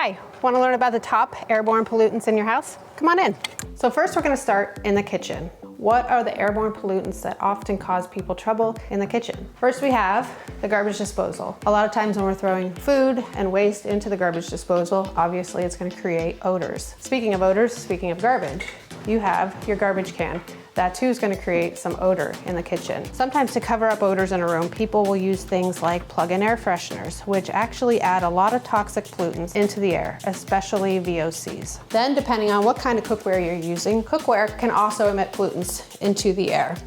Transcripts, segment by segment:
Hi, want to learn about the top airborne pollutants in your house? Come on in. So first we're going to start in the kitchen. What are the airborne pollutants that often cause people trouble in the kitchen? First we have the garbage disposal. A lot of times when we're throwing food and waste into the garbage disposal, obviously it's going to create odors. Speaking of odors, speaking of garbage, you have your garbage can. That too is going to create some odor in the kitchen. Sometimes to cover up odors in a room, people will use things like plug-in air fresheners, which actually add a lot of toxic pollutants into the air, especially VOCs. Then depending on what kind of cookware you're using, cookware can also emit pollutants into the air.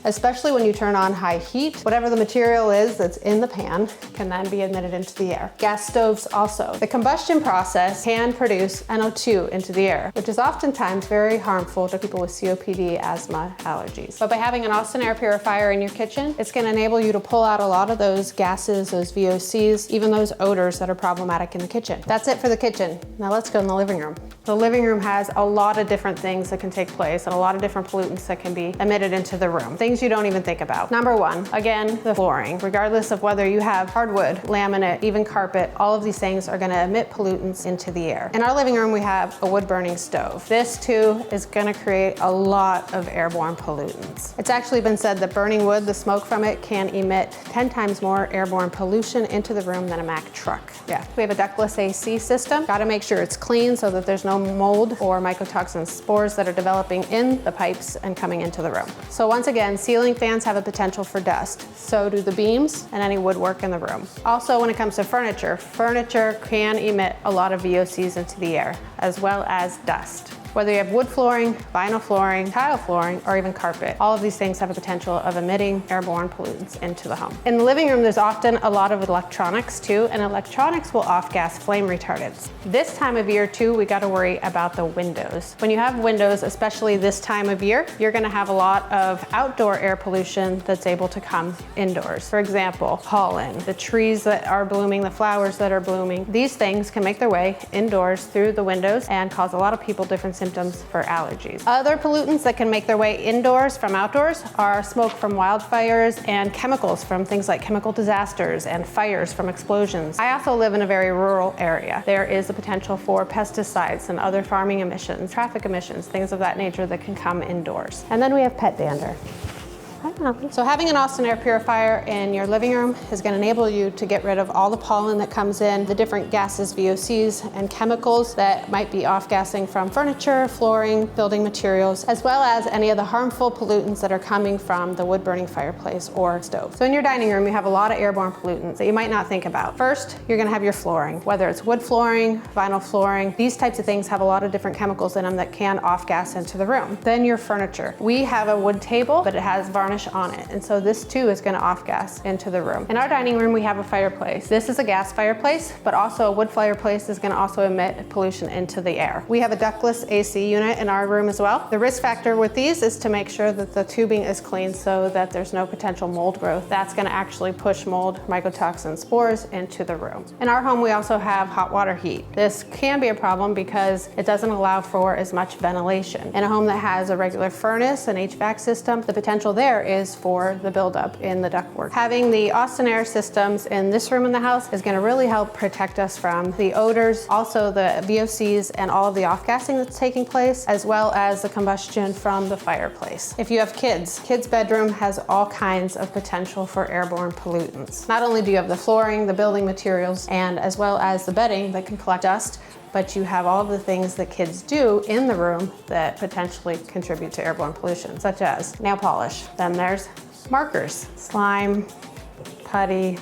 Especially when you turn on high heat, whatever the material is that's in the pan can then be emitted into the air. Gas stoves also. The combustion process can produce NO2 into the air, which is oftentimes very harmful to people with COPD, asthma, allergies. But by having an Austin air purifier in your kitchen, it's going to enable you to pull out a lot of those gases, those VOCs, even those odors that are problematic in the kitchen. That's it for the kitchen. Now let's go in the living room. The living room has a lot of different things that can take place and a lot of different pollutants that can be emitted into the room. Things you don't even think about. Number one, again, the flooring. Regardless of whether you have hardwood, laminate, even carpet, all of these things are going to emit pollutants into the air. In our living room, we have a wood-burning stove. This too is going to create a lot of airborne pollutants. It's actually been said that burning wood, the smoke from it, can emit 10 times more airborne pollution into the room than a Mack truck. Yeah, we have a ductless AC system. Got to make sure it's clean so that there's no mold or mycotoxin spores that are developing in the pipes and coming into the room. So once again, ceiling fans have a potential for dust. So do the beams and any woodwork in the room. Also, when it comes to furniture, furniture can emit a lot of VOCs into the air, as well as dust. Whether you have wood flooring, vinyl flooring, tile flooring, or even carpet, all of these things have a potential of emitting airborne pollutants into the home. In the living room, there's often a lot of electronics too, and electronics will off-gas flame retardants. This time of year too, we got to worry about the windows. When you have windows, especially this time of year, you're going to have a lot of outdoor air pollution that's able to come indoors. For example, pollen, the trees that are blooming, the flowers that are blooming, these things can make their way indoors through the windows and cause a lot of people different symptoms for allergies. Other pollutants that can make their way indoors from outdoors are smoke from wildfires and chemicals from things like chemical disasters and fires from explosions. I also live in a very rural area. There is a potential for pesticides and other farming emissions, traffic emissions, things of that nature that can come indoors. And then we have pet dander. So having an Austin air purifier in your living room is going to enable you to get rid of all the pollen that comes in, the different gases, VOCs, and chemicals that might be off-gassing from furniture, flooring, building materials, as well as any of the harmful pollutants that are coming from the wood-burning fireplace or stove. So in your dining room, you have a lot of airborne pollutants that you might not think about. First, you're going to have your flooring, whether it's wood flooring, vinyl flooring. These types of things have a lot of different chemicals in them that can off-gas into the room. Then your furniture. We have a wood table, but it has varnish on it, and so this too is going to off-gas into the room. In our dining room, we have a fireplace. This is a gas fireplace, but also a wood fireplace is going to also emit pollution into the air. We have a ductless AC unit in our room as well. The risk factor with these is to make sure that the tubing is clean so that there's no potential mold growth. That's going to actually push mold, mycotoxin spores into the room. In our home, we also have hot water heat. This can be a problem because it doesn't allow for as much ventilation. In a home that has a regular furnace and HVAC system, the potential there is for the buildup in the ductwork. Having the Austin air systems in this room in the house is going to really help protect us from the odors, also the VOCs and all of the off-gassing that's taking place, as well as the combustion from the fireplace. If you have kids' bedroom has all kinds of potential for airborne pollutants. Not only do you have the flooring, the building materials, and as well as the bedding that can collect dust, but you have all the things that kids do in the room that potentially contribute to airborne pollution, such as nail polish. Then there's markers, slime, putty,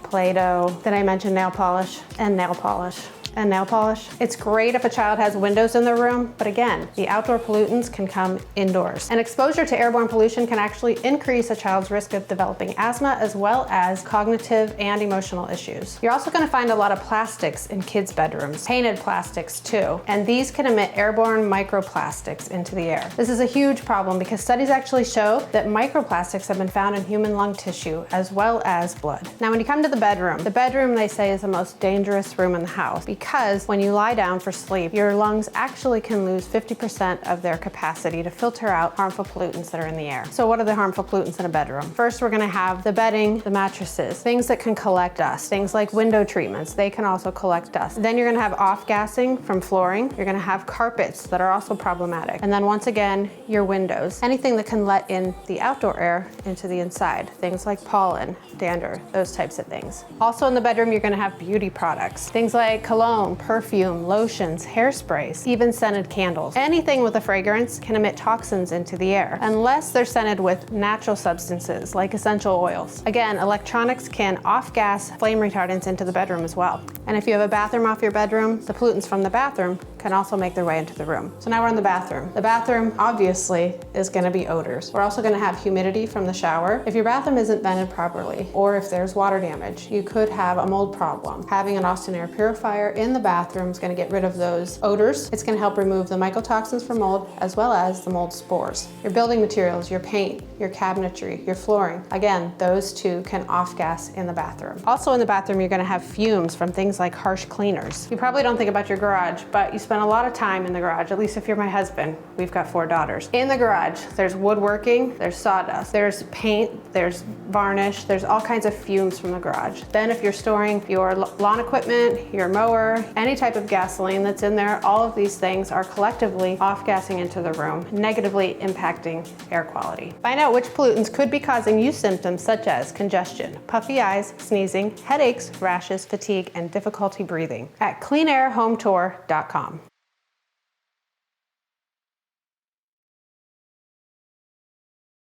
Play-Doh. Did I mention nail polish? And nail polish. And nail polish. It's great if a child has windows in their room, but again, the outdoor pollutants can come indoors. And exposure to airborne pollution can actually increase a child's risk of developing asthma as well as cognitive and emotional issues. You're also going to find a lot of plastics in kids' bedrooms, painted plastics too, and these can emit airborne microplastics into the air. This is a huge problem because studies actually show that microplastics have been found in human lung tissue as well as blood. Now when you come to the bedroom they say is the most dangerous room in the house because when you lie down for sleep, your lungs actually can lose 50% of their capacity to filter out harmful pollutants that are in the air. So what are the harmful pollutants in a bedroom? First, we're gonna have the bedding, the mattresses, things that can collect dust, things like window treatments, they can also collect dust. Then you're gonna have off-gassing from flooring. You're gonna have carpets that are also problematic. And then once again, your windows. Anything that can let in the outdoor air into the inside. Things like pollen, dander, those types of things. Also in the bedroom, you're gonna have beauty products. Things like cologne, perfume, lotions, hairsprays, even scented candles. Anything with a fragrance can emit toxins into the air, unless they're scented with natural substances like essential oils. Again, electronics can off-gas flame retardants into the bedroom as well. And if you have a bathroom off your bedroom, the pollutants from the bathroom can also make their way into the room. So now we're in the bathroom. The bathroom obviously is gonna be odors. We're also gonna have humidity from the shower. If your bathroom isn't vented properly, or if there's water damage, you could have a mold problem. Having an Austin air purifier in the bathroom is gonna get rid of those odors. It's gonna help remove the mycotoxins from mold as well as the mold spores. Your building materials, your paint, your cabinetry, your flooring, again, those two can off-gas in the bathroom. Also in the bathroom, you're gonna have fumes from things like harsh cleaners. You probably don't think about your garage, but you spend a lot of time in the garage, at least if you're my husband. We've got 4 daughters. In the garage, there's woodworking, there's sawdust, there's paint, there's varnish, there's all kinds of fumes from the garage. Then if you're storing your lawn equipment, your mower, any type of gasoline that's in there, all of these things are collectively off-gassing into the room, negatively impacting air quality. Find out which pollutants could be causing you symptoms such as congestion, puffy eyes, sneezing, headaches, rashes, fatigue, and difficulty breathing at cleanairhometour.com.